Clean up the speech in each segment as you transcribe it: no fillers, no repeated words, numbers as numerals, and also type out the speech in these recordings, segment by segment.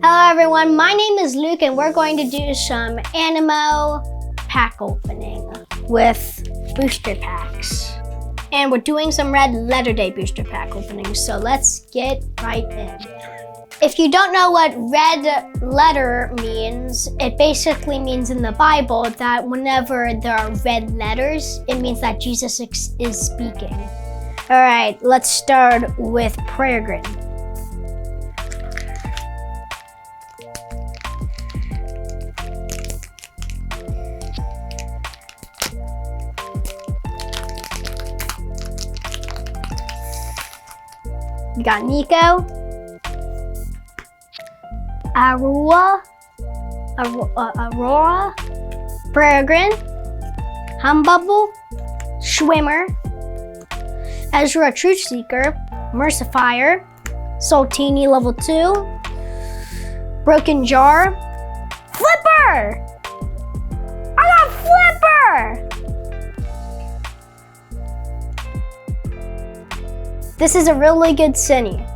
Hello everyone, my name is Luke and we're going to do some Animo pack opening with booster packs. And we're doing some Red Letter Day booster pack openings, so let's get right in. If you don't know what red letter means, it basically means in the Bible that whenever there are red letters, it means that Jesus is speaking. All right, let's start with prayer grid. We got Nico, Aurora, Peregrine, Humbubble, Schwimmer, Ezra Truth Seeker, Mercifier, Saltini level 2, Broken Jar, Flipper! I got Flipper! This is a really good Cine.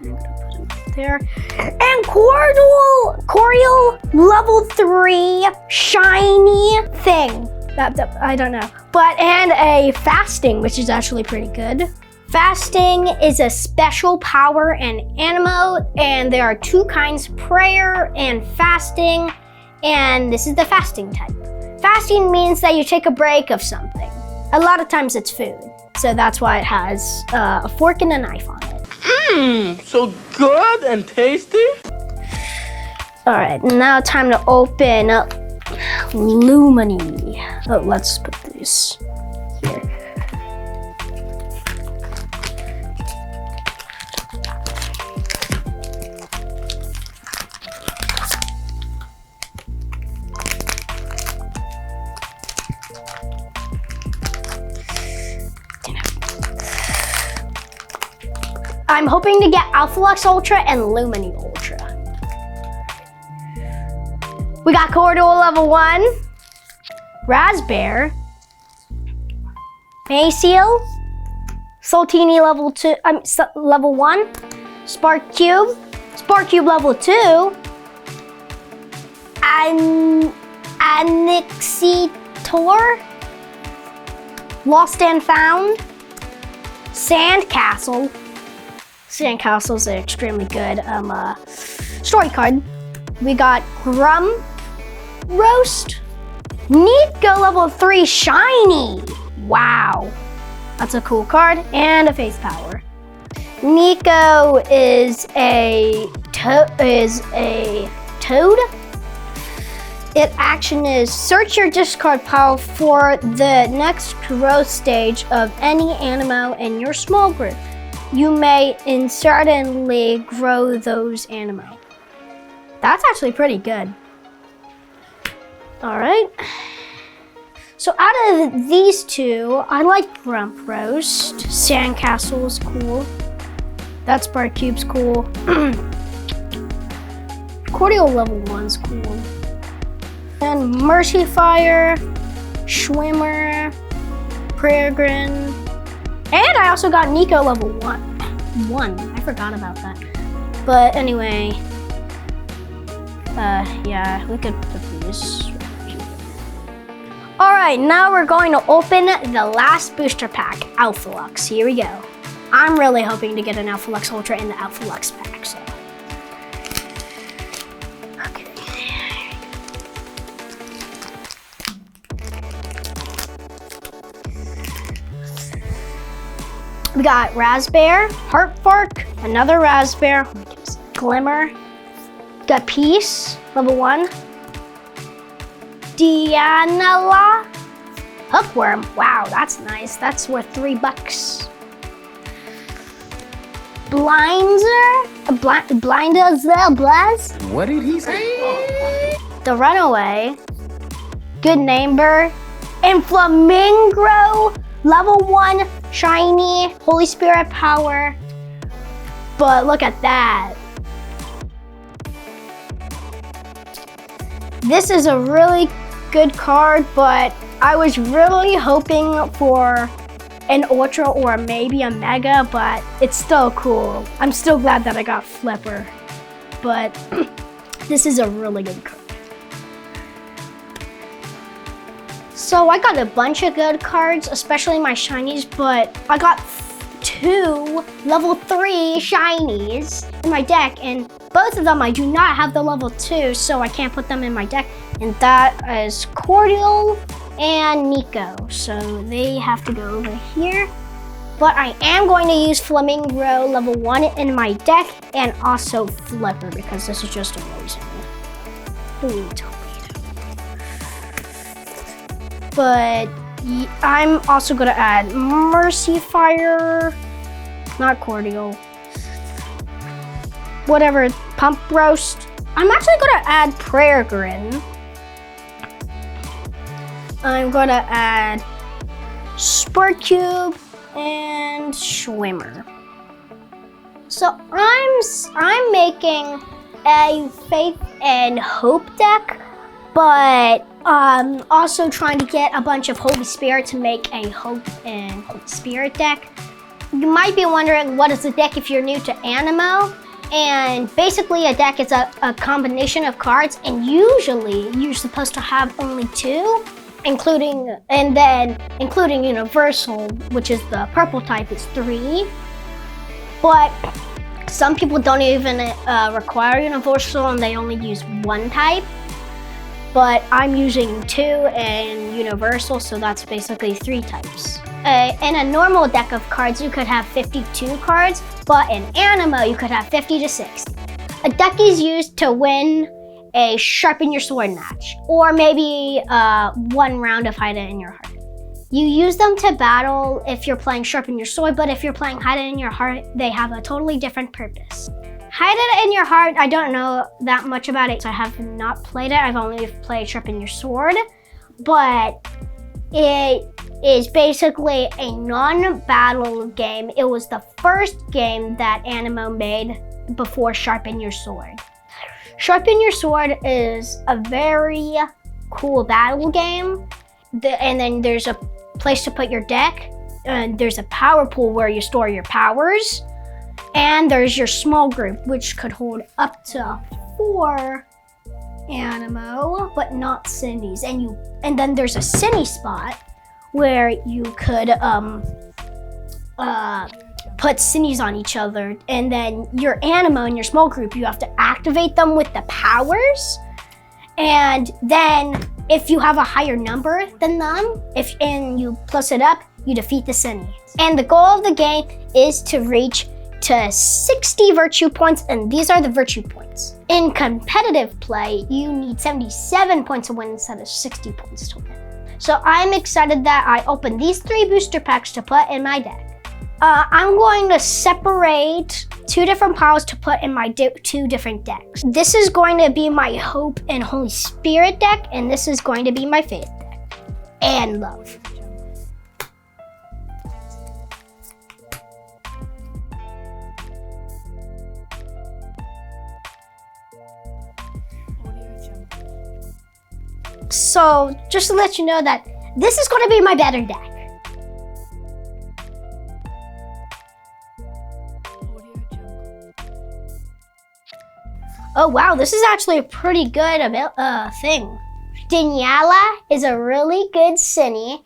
I'm gonna put him up there. And Corial level 3 shiny thing. I don't know. And a Fasting, which is actually pretty good. Fasting is a special power in Animo, and there are two kinds, prayer and fasting, and this is the fasting type. Fasting means that you take a break of something. A lot of times it's food. So that's why it has a fork and a knife on it. Mmm, so good and tasty. All right, now time to open up Lumini. Oh, let's put this here. I'm hoping to get Alphalux Ultra and Lumini Ultra. We got Corridor level 1, Raspberry, Mayseal, Saltini level 2, level 1, Spark Cube level 2, Anixitor, Lost and Found, Sandcastle. Sandcastles are extremely good story card. We got Grum Roast, Nico level 3 shiny. Wow, that's a cool card, and a face power. Nico is a toad. Its action is search your discard pile for the next growth stage of any Animo in your small group. You may certainly grow those Animo. That's actually pretty good. All right. So out of these two, I like Grump Roast. Sandcastle is cool. That Spark Cube's cool. Cordial level 1's cool. And Mercifier, Schwimmer, Peregrine. And I also got Nico level 1. I forgot about that. But anyway, yeah, we could put these. All right, now we're going to open the last booster pack, Alphalux. Here we go. I'm really hoping to get an Alphalux Ultra in the Alphalux pack, so. We got Raspberry, Heartfork, another Raspberry, Glimmer, got Peace, level 1, Dianella, Hookworm, wow, that's nice, that's worth $3. Blinda's What did he say? The Runaway, Good Neighbor, and Flamingo, level 1, shiny, Holy Spirit power. But look at that. This is a really good card, but I was really hoping for an Ultra or maybe a Mega, but it's still cool. I'm still glad that I got Flipper. but this is a really good card. So I got a bunch of good cards, especially my shinies, but I got 2 level 3 shinies in my deck, and both of them I do not have the level 2, so I can't put them in my deck. And that is Cordial and Nico, so they have to go over here. But I am going to use Flamingo level 1 in my deck, and also Flipper, because this is just amazing. Ooh, torpedo. But I'm also gonna add Mercy Fire, not Cordial, whatever, Pump Roast. I'm actually gonna add Prayer Grin. I'm gonna add Sport Cube and Schwimmer. So I'm making a Faith and Hope deck, but also trying to get a bunch of Holy Spirit to make a Hope and Holy Spirit deck. You might be wondering, what is a deck if you're new to Animo? And basically a deck is a combination of cards, and usually you're supposed to have only 2, including Universal, which is the purple type, is 3. But some people don't even require Universal, and they only use 1 type. But I'm using 2 and Universal, so that's basically 3 types. In a normal deck of cards, you could have 52 cards, but in Animo, you could have 50 to 60. A deck is used to win a Sharpen Your Sword match, or maybe 1 round of Hide It in Your Heart. You use them to battle if you're playing Sharpen Your Sword, but if you're playing Hide It in Your Heart, they have a totally different purpose. Hide It in Your Heart, I don't know that much about it, so I have not played it. I've only played Sharpen Your Sword, but it is basically a non-battle game. It was the first game that Animo made before Sharpen Your Sword. Sharpen Your Sword is a very cool battle game, and then there's a place to put your deck, and there's a power pool where you store your powers. And there's your small group, which could hold up to 4 Animo, but not Cindy's. And then there's a Cindy spot where you could put Cindy's on each other. And then your Animo in your small group, you have to activate them with the powers. And then if you have a higher number than them, and you plus it up, you defeat the Cindy. And the goal of the game is to reach to 60 virtue points, and these are the virtue points. In competitive play, you need 77 points to win instead of 60 points to win. So I'm excited that I opened these 3 booster packs to put in my deck. I'm going to separate 2 different piles to put in my 2 different decks. This is going to be my Hope and Holy Spirit deck, and this is going to be my Faith deck. And Love. So just to let you know that this is going to be my better deck. Oh wow, this is actually a pretty good thing. Daniela is a really good Cindy,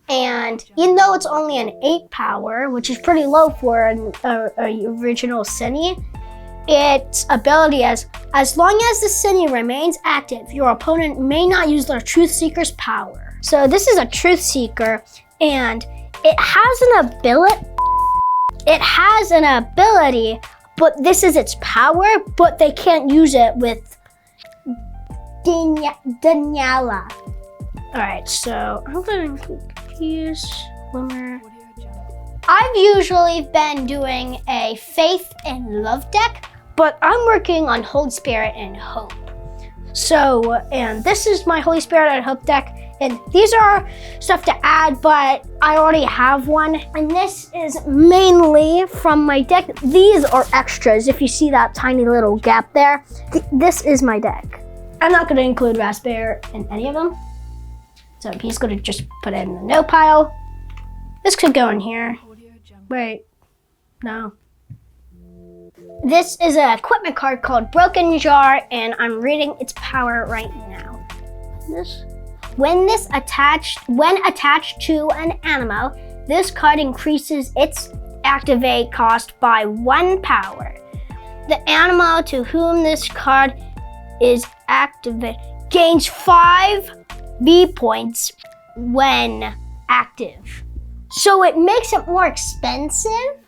and even though it's only an 8 power, which is pretty low for an original Cindy, its ability as long as the Cindy remains active, your opponent may not use their Truth Seeker's power. So this is a Truth Seeker, and it has an ability, but this is its power, but they can't use it with Daniela. All right, so I'm gonna use Swimmer. I've usually been doing a Faith and Love deck, but I'm working on Holy Spirit and Hope. So, and this is my Holy Spirit and Hope deck, and these are stuff to add, but I already have one. And this is mainly from my deck. These are extras, if you see that tiny little gap there. This is my deck. I'm not gonna include Raspberry in any of them. So he's gonna just put it in the no pile. This could go in here. Wait, no. This is an equipment card called Broken Jar, and I'm reading its power right now. When attached to an Animo, this card increases its activate cost by 1 power. The Animo to whom this card is activated gains 5 V points when active. So it makes it more expensive,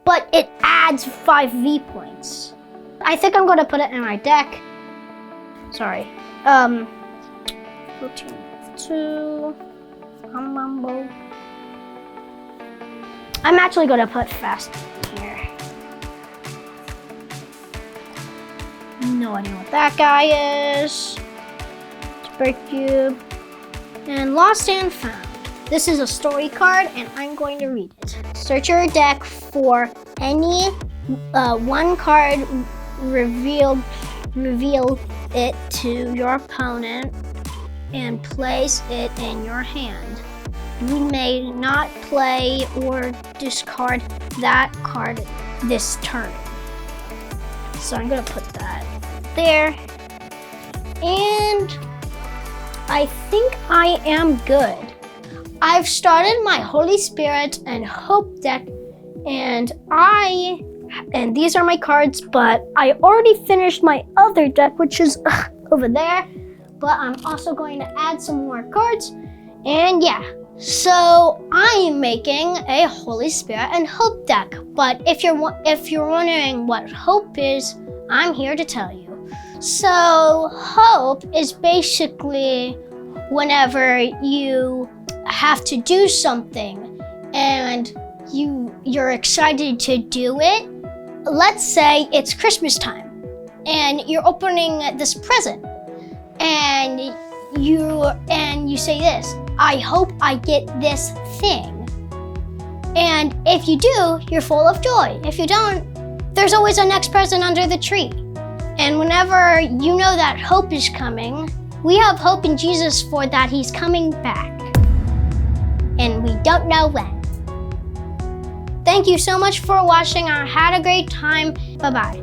but it adds 5 V points. I think I'm gonna put it in my deck. Sorry. 2. I'm actually gonna put fast here. No idea what that guy is. Super Cube. And Lost and Found. This is a story card, and I'm going to read it. Search your deck for any one card, reveal it to your opponent, and place it in your hand. You may not play or discard that card this turn. So I'm gonna put that there. And I think I am good. I've started my Holy Spirit and Hope deck, and these are my cards, but I already finished my other deck, which is over there, but I'm also going to add some more cards, and yeah. So I am making a Holy Spirit and Hope deck, but if you're wondering what Hope is, I'm here to tell you. So Hope is basically whenever you have to do something and you're excited to do it. Let's say it's Christmas time and you're opening this present and you say this, I hope I get this thing. And if you do, you're full of joy. If you don't, there's always a next present under the tree. And whenever you know that hope is coming, we have hope in Jesus for that he's coming back. And we don't know when. Thank you so much for watching. I had a great time. Bye-bye.